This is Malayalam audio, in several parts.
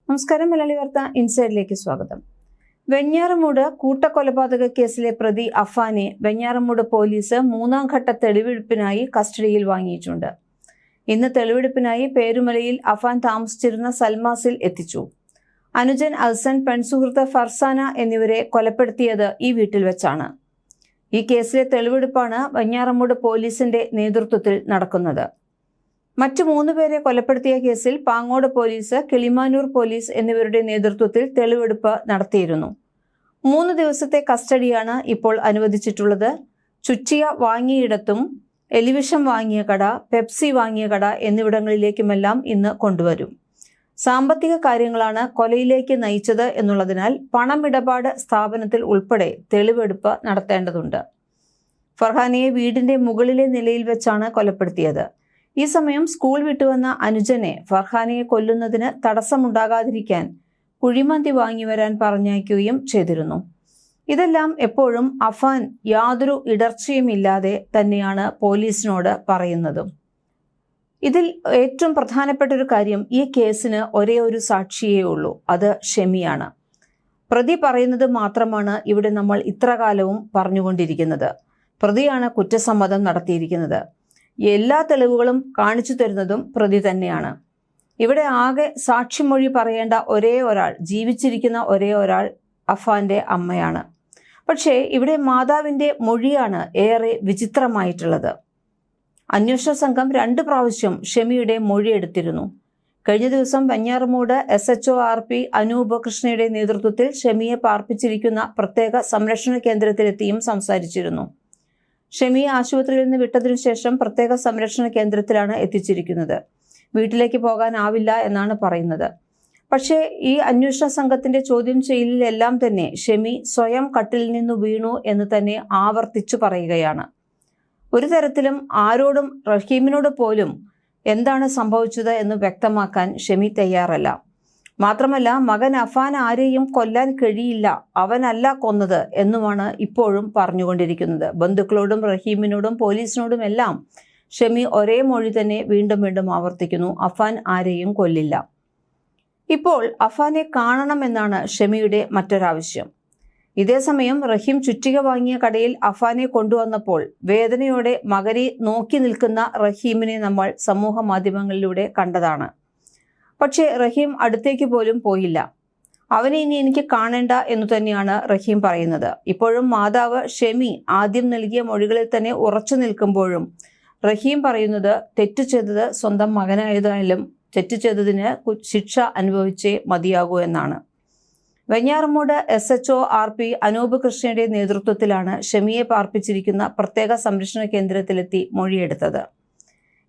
നമസ്കാരം. മലയാളി വാർത്ത ഇൻസൈഡിലേക്ക് സ്വാഗതം. വെഞ്ഞാറമൂട് കൂട്ടക്കൊലപാതക കേസിലെ പ്രതി അഫാനെ വെഞ്ഞാറമൂട് പോലീസ് മൂന്നാം ഘട്ട തെളിവെടുപ്പിനായി കസ്റ്റഡിയിൽ വാങ്ങിയിട്ടുണ്ട്. ഇന്ന് തെളിവെടുപ്പിനായി പേരുമലയിൽ അഫാൻ താമസിച്ചിരുന്ന സൽമാസിൽ എത്തിച്ചു. അനുജൻ അഹ്സൻ, പെൺസുഹൃത്ത് ഫർസാന എന്നിവരെ കൊലപ്പെടുത്തിയത് ഈ വീട്ടിൽ വെച്ചാണ്. ഈ കേസിലെ തെളിവെടുപ്പാണ് വെഞ്ഞാറമൂട് പോലീസിന്റെ നേതൃത്വത്തിൽ നടക്കുന്നത്. മറ്റു 3 പേരെ കൊലപ്പെടുത്തിയ കേസിൽ പാങ്ങോട് പോലീസ്, കിളിമാനൂർ പോലീസ് എന്നിവരുടെ നേതൃത്വത്തിൽ തെളിവെടുപ്പ് നടത്തിയിരുന്നു. 3 ദിവസത്തെ കസ്റ്റഡിയാണ് ഇപ്പോൾ അനുവദിച്ചിട്ടുള്ളത്. ചുറ്റിയ വാങ്ങിയിടത്തും എലിവിഷം വാങ്ങിയ കട, പെപ്സി വാങ്ങിയ കട എന്നിവിടങ്ങളിലേക്കുമെല്ലാം ഇന്ന് കൊണ്ടുവരും. സാമ്പത്തിക കാര്യങ്ങളാണ് കൊലയിലേക്ക് നയിച്ചത് എന്നുള്ളതിനാൽ പണമിടപാട് സ്ഥാപനത്തിൽ ഉൾപ്പെടെ തെളിവെടുപ്പ് നടത്തേണ്ടതുണ്ട്. ഫർഹാനയെ വീടിന്റെ മുകളിലെ നിലയിൽ വെച്ചാണ് കൊലപ്പെടുത്തിയത്. ഈ സമയം സ്കൂൾ വിട്ടുവന്ന അനുജനെ ഫർഹാനയെ കൊല്ലുന്നതിന് തടസ്സമുണ്ടാകാതിരിക്കാൻ കുഴിമന്തി വാങ്ങിവരാൻ പറഞ്ഞയക്കുകയും ചെയ്തിരുന്നു. ഇതെല്ലാം എപ്പോഴും അഫാൻ യാതൊരു ഇടർച്ചയുമില്ലാതെ തന്നെയാണ് പോലീസിനോട് പറയുന്നതും. ഇതിൽ ഏറ്റവും പ്രധാനപ്പെട്ട ഒരു കാര്യം, ഈ കേസിന് ഒരേ ഒരു സാക്ഷിയേ ഉള്ളൂ, അത് ഷെമിയാണ്. പ്രതി പറയുന്നത് മാത്രമാണ് ഇവിടെ നമ്മൾ ഇത്രകാലവും പറഞ്ഞുകൊണ്ടിരിക്കുന്നത്. പ്രതിയാണ് കുറ്റസമ്മതം നടത്തിയിരിക്കുന്നത്. എല്ലാ തെളിവുകളും കാണിച്ചു തരുന്നതും പ്രതി തന്നെയാണ്. ഇവിടെ ആകെ സാക്ഷിമൊഴി പറയേണ്ട ഒരേ ഒരാൾ, ജീവിച്ചിരിക്കുന്ന ഒരേ ഒരാൾ അഫാന്റെ അമ്മയാണ്. പക്ഷേ ഇവിടെ മാതാവിന്റെ മൊഴിയാണ് ഏറെ വിചിത്രമായിട്ടുള്ളത്. അന്വേഷണ സംഘം 2 പ്രാവശ്യം ഷെമിയുടെ മൊഴിയെടുത്തിരുന്നു. കഴിഞ്ഞ ദിവസം വെഞ്ഞാറമൂട് SHO RP അനൂപ് കൃഷ്ണയുടെ നേതൃത്വത്തിൽ ഷെമിയെ പാർപ്പിച്ചിരിക്കുന്ന പ്രത്യേക സംരക്ഷണ കേന്ദ്രത്തിലെത്തിയും സംസാരിച്ചിരുന്നു. ഷെമിയെ ആശുപത്രിയിൽ നിന്ന് വിട്ടതിനു ശേഷം പ്രത്യേക സംരക്ഷണ കേന്ദ്രത്തിലാണ് എത്തിച്ചിരിക്കുന്നത്. വീട്ടിലേക്ക് പോകാനാവില്ല എന്നാണ് പറയുന്നത്. പക്ഷേ ഈ അന്വേഷണ സംഘത്തിന്റെ ചോദ്യം ചെയ്യലിലെല്ലാം തന്നെ ഷെമി സ്വയം കട്ടിൽ നിന്ന് വീണു എന്ന് തന്നെ ആവർത്തിച്ചു പറയുകയാണ്. ഒരു തരത്തിലും ആരോടും, റഹീമിനോട് പോലും എന്താണ് സംഭവിച്ചത് എന്ന് വ്യക്തമാക്കാൻ ഷെമി തയ്യാറല്ല. മാത്രമല്ല, മകൻ അഫാൻ ആരെയും കൊല്ലാൻ കഴിയില്ല, അവനല്ല കൊന്നത് എന്നുമാണ് ഇപ്പോഴും പറഞ്ഞുകൊണ്ടിരിക്കുന്നത്. ബന്ധുക്കളോടും റഹീമിനോടും പോലീസിനോടും എല്ലാം ഷെമി ഒരേ മൊഴി തന്നെ വീണ്ടും വീണ്ടും ആവർത്തിക്കുന്നു, അഫാൻ ആരെയും കൊല്ലില്ല. ഇപ്പോൾ അഫാനെ കാണണമെന്നാണ് ഷെമിയുടെ മറ്റൊരാവശ്യം. ഇതേസമയം റഹീം ചുറ്റിക വാങ്ങിയ കടയിൽ അഫാനെ കൊണ്ടുവന്നപ്പോൾ വേദനയോടെ മകനെ നോക്കി നിൽക്കുന്ന റഹീമിനെ നമ്മൾ സമൂഹ മാധ്യമങ്ങളിലൂടെ കണ്ടതാണ്. പക്ഷേ റഹീം അടുത്തേക്ക് പോലും പോയില്ല. അവനെ ഇനി എനിക്ക് കാണേണ്ട എന്നു തന്നെയാണ് റഹീം പറയുന്നത്. ഇപ്പോഴും മാതാവ് ഷെമി ആദ്യം നൽകിയ മൊഴികളിൽ തന്നെ ഉറച്ചു നിൽക്കുമ്പോഴും റഹീം പറയുന്നത് തെറ്റ് ചെയ്തത് സ്വന്തം മകനായതായാലും തെറ്റ് ചെയ്തതിന് ശിക്ഷ അനുഭവിച്ചേ മതിയാകൂ എന്നാണ്. വെഞ്ഞാറമൂട് SHO RP അനൂപ് കൃഷ്ണയുടെ നേതൃത്വത്തിലാണ് ഷെമിയെ പാർപ്പിച്ചിരിക്കുന്ന പ്രത്യേക സംരക്ഷണ കേന്ദ്രത്തിലെത്തി മൊഴിയെടുത്തത്.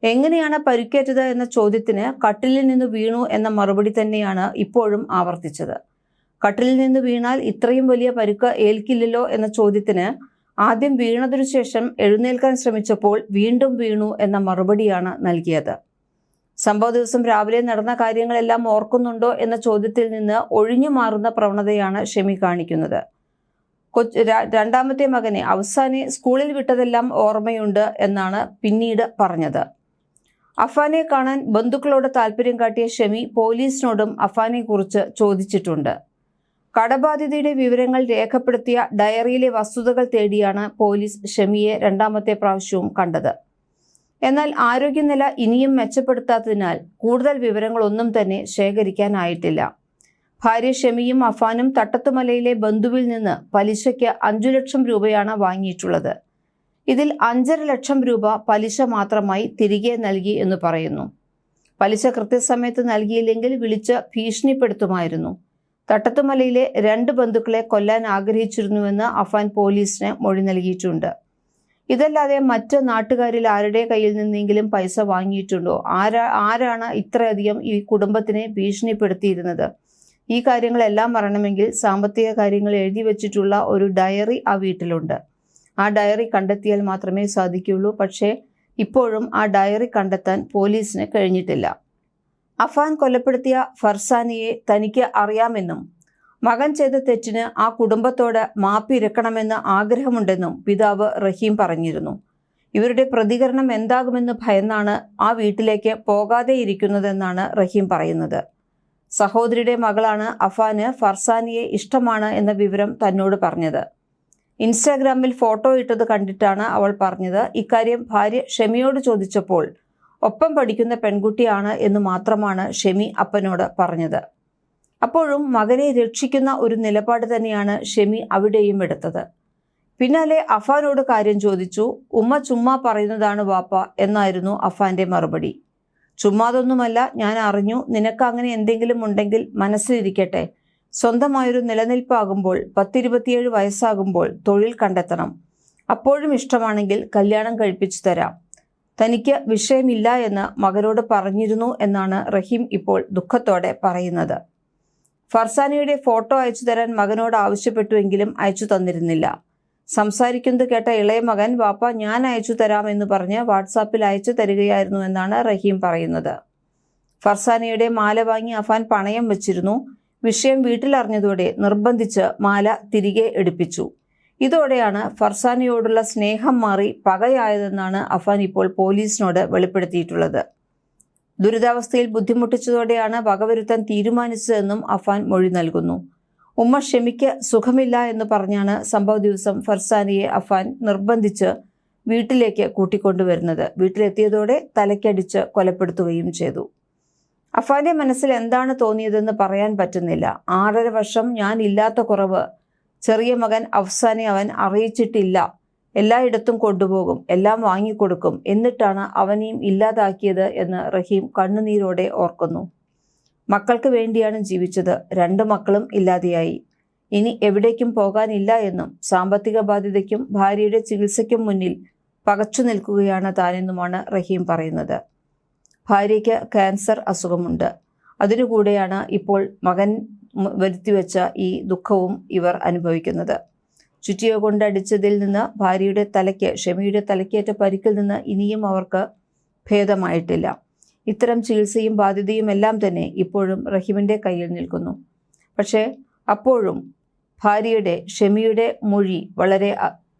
എങ്ങനെയാണ് പരിക്കേറ്റത് എന്ന ചോദ്യത്തിന് കട്ടിലിൽ നിന്ന് വീണു എന്ന മറുപടി തന്നെയാണ് ഇപ്പോഴും ആവർത്തിച്ചത്. കട്ടിലിൽ നിന്ന് വീണാൽ ഇത്രയും വലിയ പരുക്ക് ഏൽക്കില്ലല്ലോ എന്ന ചോദ്യത്തിന് ആദ്യം വീണതിനു ശേഷം എഴുന്നേൽക്കാൻ ശ്രമിച്ചപ്പോൾ വീണ്ടും വീണു എന്ന മറുപടിയാണ് നൽകിയത്. സംഭവ ദിവസം രാവിലെ നടന്ന കാര്യങ്ങളെല്ലാം ഓർക്കുന്നുണ്ടോ എന്ന ചോദ്യത്തിൽ നിന്ന് ഒഴിഞ്ഞു മാറുന്ന പ്രവണതയാണ് ഷെമി കാണിക്കുന്നത്. രണ്ടാമത്തെ മകനെ അവസാനെ സ്കൂളിൽ വിട്ടതെല്ലാം ഓർമ്മയുണ്ട് എന്നാണ് പിന്നീട് പറഞ്ഞത്. അഫാനെ കാണാൻ ബന്ധുക്കളോട് താല്പര്യം കാട്ടിയ ഷെമി പോലീസിനോടും അഫാനെ കുറിച്ച് ചോദിച്ചിട്ടുണ്ട്. കടബാധ്യതയുടെ വിവരങ്ങൾ രേഖപ്പെടുത്തിയ ഡയറിയിലെ വസ്തുതകൾ തേടിയാണ് പോലീസ് ഷെമിയെ 2ാമത്തെ പ്രാവശ്യവും കണ്ടത്. എന്നാൽ ആരോഗ്യനില ഇനിയും മെച്ചപ്പെടുത്താത്തതിനാൽ കൂടുതൽ വിവരങ്ങളൊന്നും തന്നെ ശേഖരിക്കാനായിട്ടില്ല. ഭാര്യ ഷെമിയും അഫാനും തട്ടത്തുമലയിലെ ബന്ധുവിൽ നിന്ന് പലിശയ്ക്ക് 5 ലക്ഷം രൂപയാണ് വാങ്ങിയിട്ടുള്ളത്. ഇതിൽ 5.5 ലക്ഷം രൂപ പലിശ മാത്രമായി തിരികെ നൽകി എന്ന് പറയുന്നു. പലിശ കൃത്യസമയത്ത് നൽകിയില്ലെങ്കിൽ വിളിച്ച് ഭീഷണിപ്പെടുത്തുമായിരുന്നു. തട്ടത്തുമലയിലെ 2 ബന്ധുക്കളെ കൊല്ലാൻ ആഗ്രഹിച്ചിരുന്നുവെന്ന് അഫാൻ പോലീസിന് മൊഴി നൽകിയിട്ടുണ്ട്. ഇതല്ലാതെ മറ്റ് നാട്ടുകാരിൽ ആരുടെ കയ്യിൽ നിന്നെങ്കിലും പൈസ വാങ്ങിയിട്ടുണ്ടോ? ആരാണ് ഇത്രയധികം ഈ കുടുംബത്തിനെ ഭീഷണിപ്പെടുത്തിയിരുന്നത്? ഈ കാര്യങ്ങളെല്ലാം അറിയണമെങ്കിൽ സാമ്പത്തിക കാര്യങ്ങൾ എഴുതി വച്ചിട്ടുള്ള ഒരു ഡയറി ആ വീട്ടിലുണ്ട്. ആ ഡയറി കണ്ടെത്തിയാൽ മാത്രമേ സാധിക്കുകയുള്ളൂ. പക്ഷേ ഇപ്പോഴും ആ ഡയറി കണ്ടെത്താൻ പോലീസിന് കഴിഞ്ഞിട്ടില്ല. അഫാൻ കൊലപ്പെടുത്തിയ ഫർസാനയെ തനിക്ക് അറിയാമെന്നും മകൻ ചെയ്ത തെറ്റിന് ആ കുടുംബത്തോട് മാപ്പിരക്കണമെന്ന് ആഗ്രഹമുണ്ടെന്നും പിതാവ് റഹീം പറഞ്ഞിരുന്നു. ഇവരുടെ പ്രതികരണം എന്താകുമെന്ന് ഭയന്നാണ് ആ വീട്ടിലേക്ക് പോകാതെ ഇരിക്കുന്നതെന്നാണ് റഹീം പറയുന്നത്. സഹോദരിയുടെ മകളാണ് അഫാന് ഫർസാനിയെ ഇഷ്ടമാണ് എന്ന വിവരം തന്നോട് പറഞ്ഞത്. ഇൻസ്റ്റാഗ്രാമിൽ ഫോട്ടോ ഇട്ടത് കണ്ടിട്ടാണ് അവൾ പറഞ്ഞത്. ഇക്കാര്യം ഭാര്യ ഷെമിയോട് ചോദിച്ചപ്പോൾ ഒപ്പം പഠിക്കുന്ന പെൺകുട്ടിയാണ് എന്ന് മാത്രമാണ് ഷെമി അപ്പനോട് പറഞ്ഞത്. അപ്പോഴും മകനെ രക്ഷിക്കുന്ന ഒരു നിലപാട് തന്നെയാണ് ഷെമി അവിടെയും എടുത്തത്. പിന്നാലെ അഫാനോട് കാര്യം ചോദിച്ചു. ഉമ്മ ചുമ്മാ പറയുന്നതാണ് വാപ്പ എന്നായിരുന്നു അഫാന്റെ മറുപടി. ചുമ്മാതൊന്നുമല്ല, ഞാൻ അറിഞ്ഞു. നിനക്ക് അങ്ങനെ എന്തെങ്കിലും ഉണ്ടെങ്കിൽ മനസ്സിലിരിക്കട്ടെ. സ്വന്തമായൊരു നിലനിൽപ്പാകുമ്പോൾ 10-27 വയസ്സാകുമ്പോൾ തൊഴിൽ കണ്ടെത്തണം. അപ്പോഴും ഇഷ്ടമാണെങ്കിൽ കല്യാണം കഴിപ്പിച്ചു തരാം. തനിക്ക് വിഷയമില്ല എന്ന് മകനോട് പറഞ്ഞിരുന്നു എന്നാണ് റഹീം ഇപ്പോൾ ദുഃഖത്തോടെ പറയുന്നത്. ഫർസാനയുടെ ഫോട്ടോ അയച്ചു തരാൻ മകനോട് ആവശ്യപ്പെട്ടുവെങ്കിലും അയച്ചു തന്നിരുന്നില്ല. സംസാരിക്കുന്നത് കേട്ട ഇളയ മകൻ വാപ്പ ഞാൻ അയച്ചു തരാം എന്ന് പറഞ്ഞ് വാട്സാപ്പിൽ അയച്ചു തരികയായിരുന്നു എന്നാണ് റഹീം പറയുന്നത്. ഫർസാനയുടെ മാല വാങ്ങി അഫാൻ പണയം വെച്ചിരുന്നു. വിഷയം വീട്ടിലറിഞ്ഞതോടെ നിർബന്ധിച്ച് മാല തിരികെ എടുപ്പിച്ചു. ഇതോടെയാണ് ഫർസാനയോടുള്ള സ്നേഹം മാറി പകയായതെന്നാണ് അഫാൻ ഇപ്പോൾ പോലീസിനോട് വെളിപ്പെടുത്തിയിട്ടുള്ളത്. ദുരിതാവസ്ഥയിൽ ബുദ്ധിമുട്ടിച്ചതോടെയാണ് വകവരുത്താൻ തീരുമാനിച്ചതെന്നും അഫാൻ മൊഴി നൽകുന്നു. ഉമ്മ ഷെമിക്ക് സുഖമില്ല എന്ന് പറഞ്ഞാണ് സംഭവ ദിവസം ഫർസാനയെ അഫാൻ നിർബന്ധിച്ച് വീട്ടിലേക്ക് കൂട്ടിക്കൊണ്ടുവരുന്നത്. വീട്ടിലെത്തിയതോടെ തലയ്ക്കടിച്ച് കൊലപ്പെടുത്തുകയും ചെയ്തു. അഫാന്റെ മനസ്സിൽ എന്താണ് തോന്നിയതെന്ന് പറയാൻ പറ്റുന്നില്ല. 6.5 വർഷം ഞാൻ ഇല്ലാത്ത കുറവ് ചെറിയ മകൻ അഫ്സാനെ അവൻ അറിയിച്ചിട്ടില്ല. എല്ലായിടത്തും കൊണ്ടുപോകും, എല്ലാം വാങ്ങിക്കൊടുക്കും, എന്നിട്ടാണ് അവനെയും ഇല്ലാതാക്കിയത് എന്ന് റഹീം കണ്ണുനീരോടെ ഓർക്കുന്നു. മക്കൾക്ക് വേണ്ടിയാണ് ജീവിച്ചത്. 2 മക്കളും ഇല്ലാതെയായി. ഇനി എവിടേക്കും പോകാനില്ല എന്നും സാമ്പത്തിക ബാധ്യതയ്ക്കും ഭാര്യയുടെ ചികിത്സയ്ക്കും മുന്നിൽ പകച്ചു നിൽക്കുകയാണ് താനെന്നുമാണ് റഹീം പറയുന്നത്. ഭാര്യയ്ക്ക് ക്യാൻസർ അസുഖമുണ്ട്. അതിനുകൂടെയാണ് ഇപ്പോൾ മകൻ വരുത്തിവെച്ച ഈ ദുഃഖവും ഇവർ അനുഭവിക്കുന്നത്. ചുറ്റിക കൊണ്ടടിച്ചതിൽ നിന്ന് ഭാര്യയുടെ തലയ്ക്ക് ഷെമിയുടെ തലയ്ക്കേറ്റ പരിക്കിൽ നിന്ന് ഇനിയും അവർക്ക് ഭേദമായിട്ടില്ല. ഇത്തരം ചികിത്സയും ബാധ്യതയും എല്ലാം തന്നെ ഇപ്പോഴും റഹീമിൻ്റെ കയ്യിൽ നിൽക്കുന്നു. പക്ഷേ അപ്പോഴും ഭാര്യയുടെ ഷെമിയുടെ മൊഴി വളരെ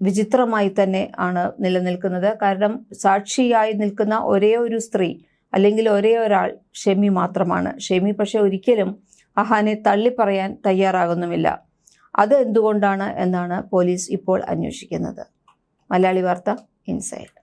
വിചിത്രമായി തന്നെ ആണ് നിലനിൽക്കുന്നത്. കാരണം സാക്ഷിയായി നിൽക്കുന്ന ഒരേ ഒരു സ്ത്രീ അല്ലെങ്കിൽ ഒരേ ഒരാൾ ഷെമി മാത്രമാണ്. ഷെമി പക്ഷെ ഒരിക്കലും അഹാനെ തള്ളിപ്പറയാൻ തയ്യാറാകുന്നുമില്ല. അത് എന്തുകൊണ്ടാണ് എന്നാണ് പോലീസ് ഇപ്പോൾ അന്വേഷിക്കുന്നത്. മലയാളി വാർത്ത ഇൻസൈഡ്.